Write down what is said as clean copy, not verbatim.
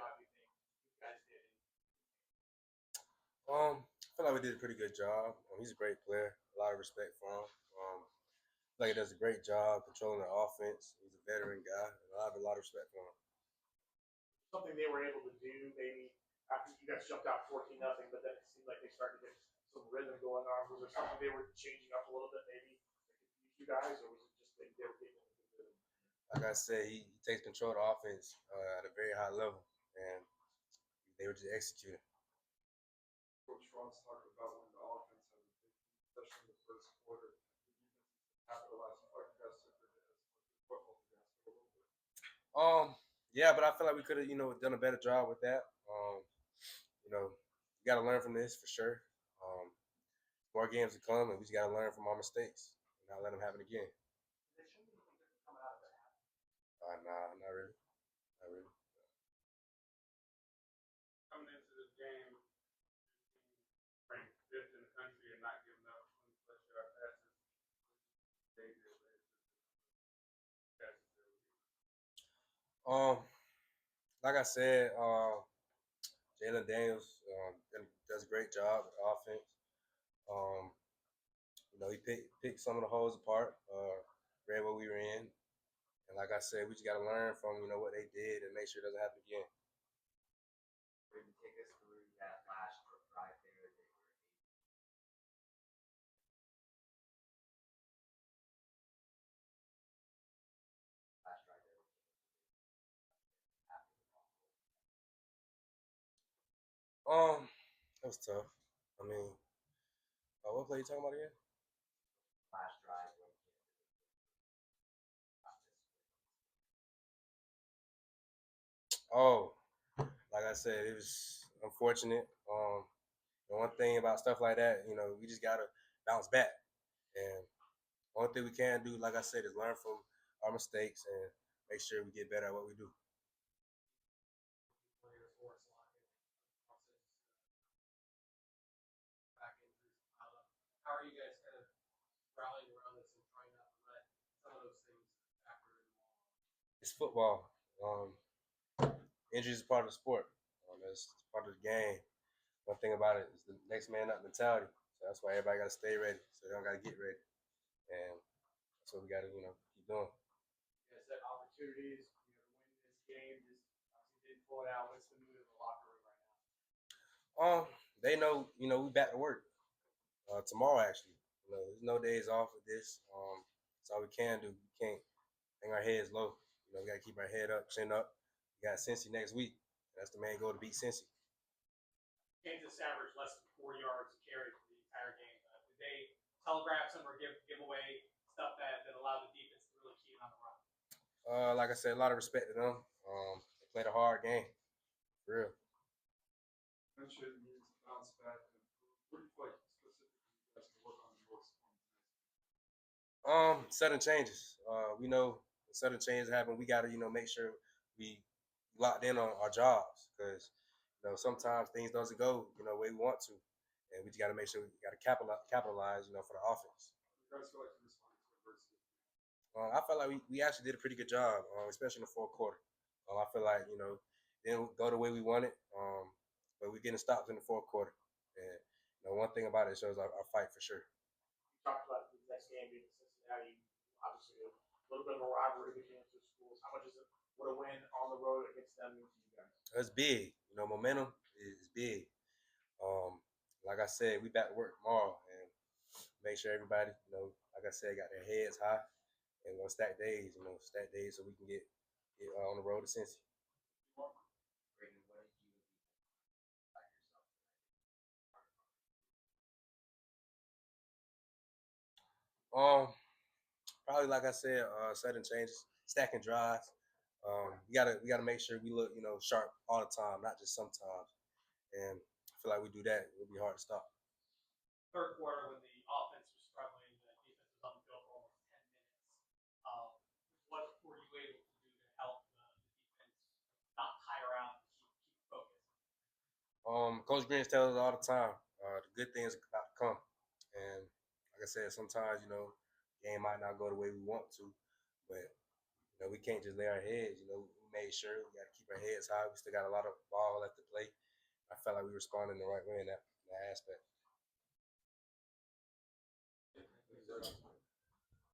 job do you think you guys did? I feel like we did a pretty good job. He's a great player. A lot of respect for him. I feel like he does a great job controlling the offense. He's a veteran guy, and I have a lot of respect for him. Something they were able to do maybe after you guys jumped out 14-0, but then it seemed like they started to get some rhythm going on. Was there something they were changing up a little bit maybe to confuse you guys, or was it just that they were getting in a good rhythm? Like I said, he takes control of the offense at a very high level, and they were just executing. Coach Ross talked about when the offense has a big lead, especially in the first quarter. The defense capitalized. Like you guys took it as football fiasco a little bit. Yeah, but I feel like we could have, done a better job with that. You got to learn from this for sure. More games to come, and we just got to learn from our mistakes and not let them happen again. They shouldn't be coming out of that. Nah, not really. Not really. Coming into this game, ranked fifth in the country and not giving up 20-plus yard passes. They did. Like I said, Jalen Daniels does a great job with offense. He picked some of the holes apart, read what we were in, and like I said, we just got to learn from what they did and make sure it doesn't happen again. Braeden, take us through that last drive there. They were last drive there. That was tough. I mean, what play you talking about again? Last drive. Oh, like I said, it was unfortunate. The one thing about stuff like that, we just gotta bounce back. And one thing we can do, like I said, is learn from our mistakes and make sure we get better at what we do. How are you guys kind of rallying around this and trying not to let some of those things factor in? It's football. Injuries is part of the sport. That's part of the game. One thing about it is the next man up mentality. So that's why everybody got to stay ready. So they don't got to get ready. And that's what we got to, keep doing. You guys had opportunities, to win this game. Just obviously didn't pull it out. What's the mood in the locker room right now? They know, we back to work. Tomorrow, actually. There's no days off with this. That's all we can do. We can't hang our heads low. We got to keep our head up, chin up. We got Cincy next week. That's the main goal, to beat Cincy. Kansas averaged less than 4 yards a carry for the entire game. Did they telegraph some or give away stuff that allowed the defense to really key in on the run? Like I said, a lot of respect to them. They played a hard game, for real. Mentioned needs to bounce back and improve. What do you feel like specifically you guys can work on the most on tonight? Sudden changes. We know sudden changes happen. We got to, make sure we locked in on our jobs because, sometimes things doesn't go, the way we want to, and we just got to make sure we got to capitalize, for the offense. You guys feel like you responded to adversity? I felt like we actually did a pretty good job, especially in the fourth quarter. I feel like didn't go the way we wanted, but we're getting stops in the fourth quarter. And one thing about it shows our fight for sure. You talked about the next game being Cincinnati. Obviously, a little bit of a rivalry between the two schools. How much is it? Would a win on the road against them mean to you guys? It's big. Momentum is big. Like I said, we back to work tomorrow and make sure everybody, like I said, got their heads high and we're gonna stack days, so we can get on the road to Cincy. Braeden, what did you by yourself Probably like I said, sudden changes, stacking drives. We gotta make sure we look, sharp all the time, not just sometimes. And I feel like we do that, it'll be hard to stop. Third quarter, when the offense was struggling, the defense was on the field for almost 10 minutes. What were you able to do to help the defense not tire out and keep focused? Coach Green tells us all the time, the good things are about to come. And like I said, sometimes, game might not go the way we want to, but we can't just lay our heads. We made sure. We got to keep our heads high. We still got a lot of ball left to play. I felt like we responded the right way in that aspect. Exactly.